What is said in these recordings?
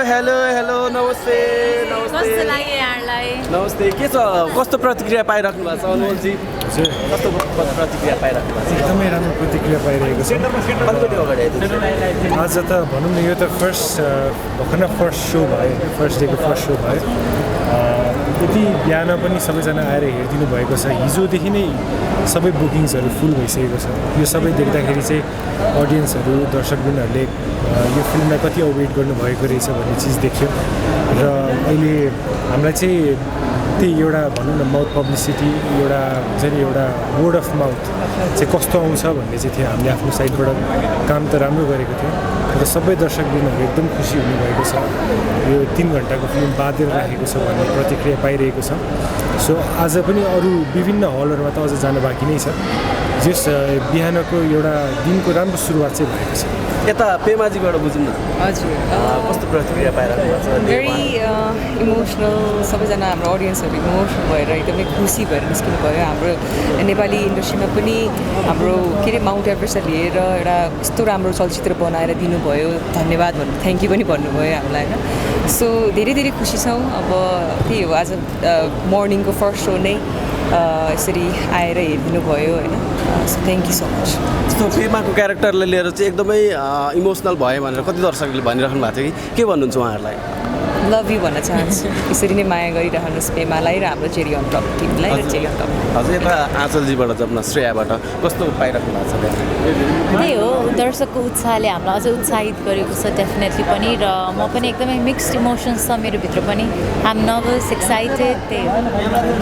Hello नमस्ते कस्तो लाग्यो यहाँलाई नमस्ते के छ कस्तो प्रतिक्रिया पाइराख्नु भएको छ अनमोलजी कस्तो प्रतिक्रिया पाइराख्नु भएको छ एकदमै राम्रो प्रतिक्रिया पाइरहेको छ अलिकति अगाडि आइदिनुहोस्। आज त भनौँ न यो त भर्खर फर्स्ट सो भयो फर्स्ट डेको फर्स्ट सो भयो यति बिहान पनि सबैजना आएर हेरिदिनु भएको छ हिजोदेखि नै सबै बुकिङ्सहरू फुल भइसकेको छ यो सबै देख्दाखेरि चाहिँ अडियन्सहरू दर्शकवृन्दहरूले यो फिल्मलाई कति अवेट गर्नुभएको रहेछ भन्ने चिज देख्यो र अहिले हामीलाई चाहिँ त्यही एउटा भनौँ न माउथ पब्लिसिटी एउटा हुन्छ नि एउटा वर्ड अफ माउथ चाहिँ कस्तो आउँछ भन्ने चाहिँ थियो हामीले आफ्नो साइडबाट काम त राम्रो गरेको थियो र सबै दर्शकवृन्दहरू एकदम खुसी हुनुभएको छ यो 3 घन्टाको फिल्म बाँधेर राखेको छ भन्ने प्रतिक्रिया पाइरहेको छ सो आज पनि अरू विभिन्न हलहरूमा त अझ जान बाँकी नै छ जस बिहानको एउटा दिनको राम्रो सुरुवात चाहिँ भएको छ यता पेमाजीबाट बुझौँ न हजुर कस्तो प्रतिक्रिया पाइराख्नु भएको छ भेरी इमोसनल सबैजना हाम्रो अडियन्सहरू इमोसनल भएर एकदमै खुसी भएर निस्किनु भयो हाम्रो नेपाली इन्डस्ट्रीमा पनि हाम्रो के अरे माउन्ट एभरेस्टलाई लिएर एउटा यस्तो राम्रो चलचित्र बनाएर दिनुभयो धन्यवाद भन्नु थ्याङ्क यू पनि भन्नुभयो हामीलाई होइन सो धेरै धेरै खुसी छौँ अब त्यही हो आज मर्निङको फर्स्ट सो नै यसरी आएर हेरिदिनु भयो होइन so thank you so much जस्तो पेमाको क्यारेक्टरलाई लिएर चाहिँ एकदमै इमोसनल भयो भनेर कति दर्शकले भनिराख्नु भएको थियो कि के भन्नुहुन्छ उहाँहरूलाई लभ यु भन्न चाहन्छु यसरी नै माया गरिरहनुहोस् पेमालाई र हाम्रो चेरी अन टप टिमलाई र चेरी अन टप हजुर यता आँचलजीबाट जम्न श्रेयाबाट कस्तो पाइराख्नु भएको छ त्यही हो दर्शकको उत्साहले हामीलाई अझै उत्साहित गरेको छ डेफिनेटली पनि र म पनि एकदमै मिक्स्ड इमोसन्स छ मेरो भित्र पनि आम नर्भस एक्साइटेड त्यही हो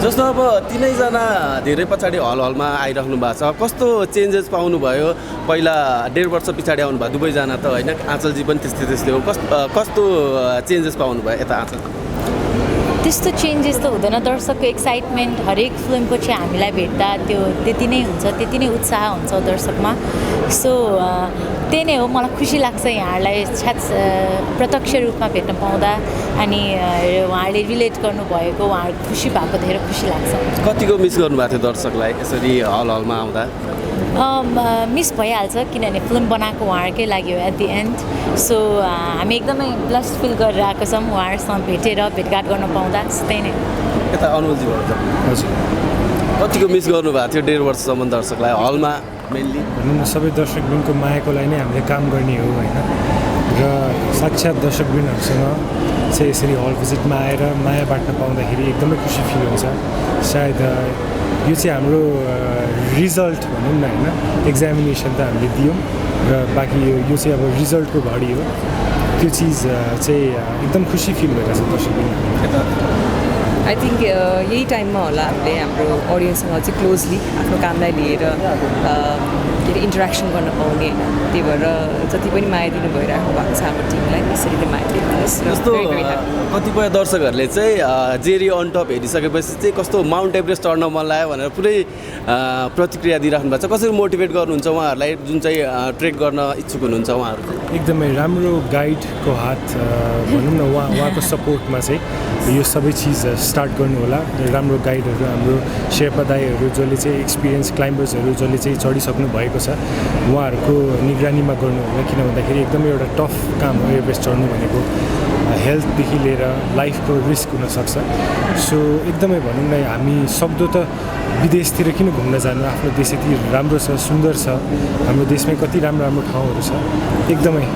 जस्तो अब तिनैजना धेरै पछाडि हलमा आइराख्नु भएको छ कस्तो चेन्जेस पाउनुभयो पहिला 1.5 वर्ष पछाडि आउनुभयो दुवैजना त होइन आँचलजी पनि त्यस्तै हो कस्तो चेन्जेस पाउनुभयो यता आँचल त्यस्तो चेन्जेस त हुँदैन दर्शकको एक्साइटमेन्ट हरेक फिल्मको चाहिँ हामीलाई भेट्दा त्यो त्यति नै हुन्छ त्यति नै उत्साह हुन्छ दर्शकमा सो त्यही नै हो मलाई खुसी लाग्छ यहाँहरूलाई प्रत्यक्ष रूपमा भेट्न पाउँदा अनि उहाँहरूले रिलेट गर्नुभएको उहाँहरू खुसी भएको धेरै खुसी लाग्छ कतिको मिस गर्नुभएको थियो दर्शकलाई यसरी हलमा आउँदा मिस भइहाल्छ किनभने फिल्म बनाएको उहाँहरूकै लागि हो एट दि एन्ड सो हामी एकदमै ब्लस्ड फिल गरेर आएको छौँ उहाँहरूसँग भेटेर भेटघाट गर्न पाउँदा त्यही नै यता अनुलजीबाट हजुर कतिको मिस गर्नुभएको थियो 1.5 वर्षसम्म दर्शकलाई हलमा मेनली भनौँ न सबै दर्शकवृन्दको मायाको लागि नै हामीले काम गर्ने हो होइन र साक्षात् दर्शकवृन्दहरूसँग चाहिँ यसरी हल भिजिटमा आएर माया बाँड्न पाउँदाखेरि एकदमै खुसी फिल हुन्छ सायद यो चाहिँ हाम्रो रिजल्ट भनौँ न होइन एक्जामिनेसन त हामीले दियौँ र बाँकी यो चाहिँ अब रिजल्टको घडी हो त्यो चिज चाहिँ एकदम खुसी फिल भइरहेछ दर्शकवृन्दहरू आई थिङ्क यही टाइममा होला हामीले हाम्रो अडियन्ससँग चाहिँ क्लोजली आफ्नो कामलाई लिएर के अरे इन्टरेक्सन गर्न पाउने होइन त्यही भएर जति पनि माया दिनु भइरहेको भएको छ हाम्रो टिमलाई यसरी नै माया दिनुहोस् जस्तो कतिपय दर्शकहरूले चाहिँ जेरी अन टप हेरिसकेपछि चाहिँ कस्तो माउन्ट एभरेस्ट चढ्न मन लाग्यो भनेर पुरै प्रतिक्रिया दिइराख्नु भएको छ कसरी मोटिभेट गर्नुहुन्छ उहाँहरूलाई जुन चाहिँ ट्रेक गर्न इच्छुक हुनुहुन्छ उहाँहरू एकदमै राम्रो गाइडको हात भनौँ न उहाँको सपोर्टमा चाहिँ यो सबै चिज स्टार्ट गर्नु होला राम्रो गाइडहरू हाम्रो शेर्पा दाईहरू जसले चाहिँ एक्सपिरियन्स क्लाइम्बर्सहरू जसले चाहिँ चढिसक्नु भएको छ उहाँहरूको निगरानीमा गर्नु होला किन भन्दाखेरि एकदमै एउटा टफ काम हो एभरेस्ट चढ्नु भनेको हेल्थदेखि लिएर लाइफको रिस्क हुनसक्छ सो एकदमै भनौँ न हामी सक्दो त विदेशतिर किन घुम्न जानु आफ्नो देश यति राम्रो छ सुन्दर छ हाम्रो देशमै कति राम्रो राम्रो ठाउँहरू छ एकदमै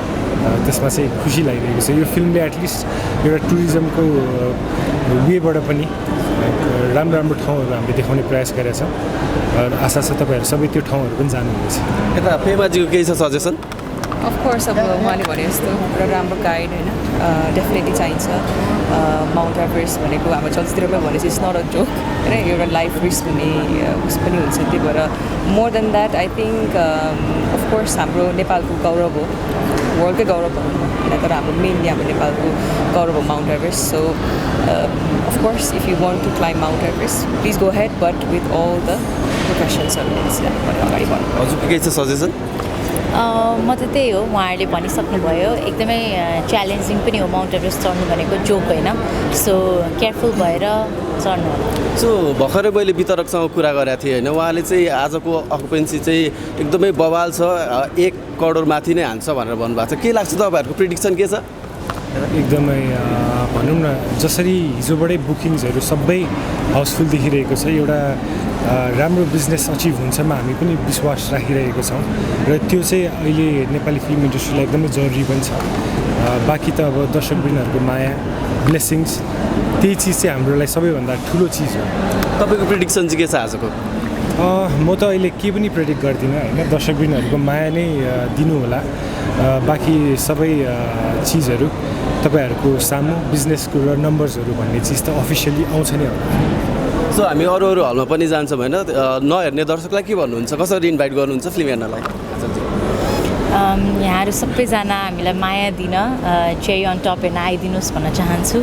त्यसमा चाहिँ खुसी लागिरहेको छ यो फिल्मले एटलिस्ट एउटा टुरिज्मको वेबाट पनि राम्रो राम्रो ठाउँहरू हामीले देखाउने प्रयास गरेका छौँ र आशा छ तपाईँहरू सबै त्यो ठाउँहरू पनि जानुहुनेछ यता पेमाजीको केही छ सजेसन अफकोर्स अब उहाँले भने जस्तो एउटा राम्रो गाइड होइन डेफिनेटली चाहिन्छ माउन्ट एभरेस्ट भनेको हाम्रो चलचित्रमा भनेपछि इट्स नट अ जोक होइन एउटा लाइफ रिस्क हुने उस पनि हुन्छ त्यही भएर more than that I think of course हाम्रो नेपालको गौरव हो वर्ल्डकै गौरव भनौँ न होइन तर हाम्रो मेनली हाम्रो नेपालको गौरव हो Mount Everest so of course if you want to climb Mount Everest please go ahead but with all the प्रिकसन्सहरू अगाडि बढ्नु हजुरको केही छ सजेसन म त त्यही हो उहाँहरूले भनिसक्नुभयो एकदमै च्यालेन्जिङ पनि हो माउन्ट एभरेस्ट चढ्नु भनेको जोक होइन सो केयरफुल भएर चढ्नु होला सो भर्खरै मैले वितरकसँग कुरा गरेको थिएँ होइन उहाँले चाहिँ आजको अकुपेन्सी चाहिँ एकदमै बवाल छ 1 करोड माथि नै हान्छ भनेर भन्नुभएको छ के लाग्छ तपाईँहरूको प्रिडिक्सन के छ एकदमै भनौँ न जसरी हिजोबाटै बुकिङ्सहरू सबै हाउसफुल देखिरहेको छ एउटा राम्रो बिजनेस अचिभ हुन्छमा हामी पनि विश्वास राखिरहेको छौँ र त्यो चाहिँ अहिले नेपाली फिल्म इन्डस्ट्रीलाई एकदमै जरुरी पनि छ बाँकी त अब दर्शकवृन्दहरूको माया ब्लेसिङ्स त्यही चिज चाहिँ हाम्रो लागि सबैभन्दा ठुलो चिज हो तपाईँको प्रिडिक्सन चाहिँ के छ आजको म त अहिले के पनि प्रेडिक्ट गर्दिनँ होइन दर्शकवृन्दहरूको माया नै दिनु होला बाँकी सबै चिजहरू तपाईँहरूको सामु बिजनेसको र नम्बर्सहरू भन्ने चिज त अफिसियली आउँछ नै होला सो हामी अरू अरू हलमा पनि जान्छौँ होइन नहेर्ने दर्शकलाई के भन्नुहुन्छ कसरी इन्भाइट गर्नुहुन्छ फिल्म हेर्नलाई यहाँहरू सबैजना हामीलाई माया दिन चेरी अन टप हेर्न आइदिनुहोस् भन्न चाहन्छु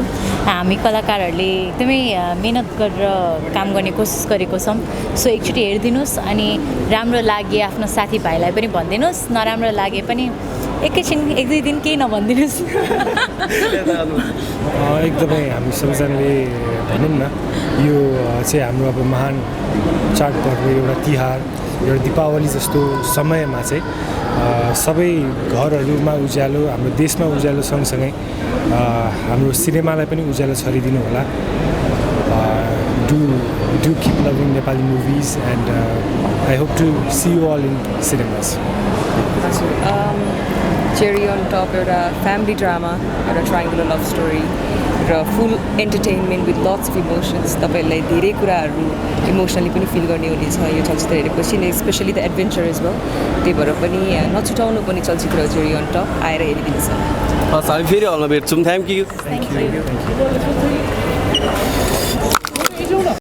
हामी कलाकारहरूले एकदमै मेहनत गरेर काम गर्ने कोसिस गरेको छौँ सो एकचोटि हेरिदिनुहोस् अनि राम्रो लागे आफ्नो साथीभाइलाई पनि भनिदिनुहोस् नराम्रो लागे पनि एकैछिन एक दुई दिन केही नभनिदिनुहोस् एकदमै हामी सबैजनाले भनौँ न यो चाहिँ हाम्रो अब महान चाडपर्व एउटा तिहार एउटा दीपावली जस्तो समयमा चाहिँ सबै घरहरूमा उज्यालो हाम्रो देशमा उज्यालो सँगसँगै हाम्रो सिनेमालाई पनि उज्यालो छरिदिनु होला do keep loving Nepali movies and I hope to see you all in cinemas cherry on top एउटा फ्यामिली ड्रामा एउटा ट्राइङ्गुलर लभ स्टोरी र full entertainment with lots of emotions तपाईँहरूलाई धेरै कुराहरू इमोसनली पनि फिल गर्ने हुनेछ यो चलचित्र हेरेपछि specially the adventure is well त्यही भएर पनि नछुटाउनु पनि चलचित्र चेरी अन टप आएर हेरिदिनुहोस् हस् हामी फेरि हलमा भेट्छौँ थ्याङ्क यू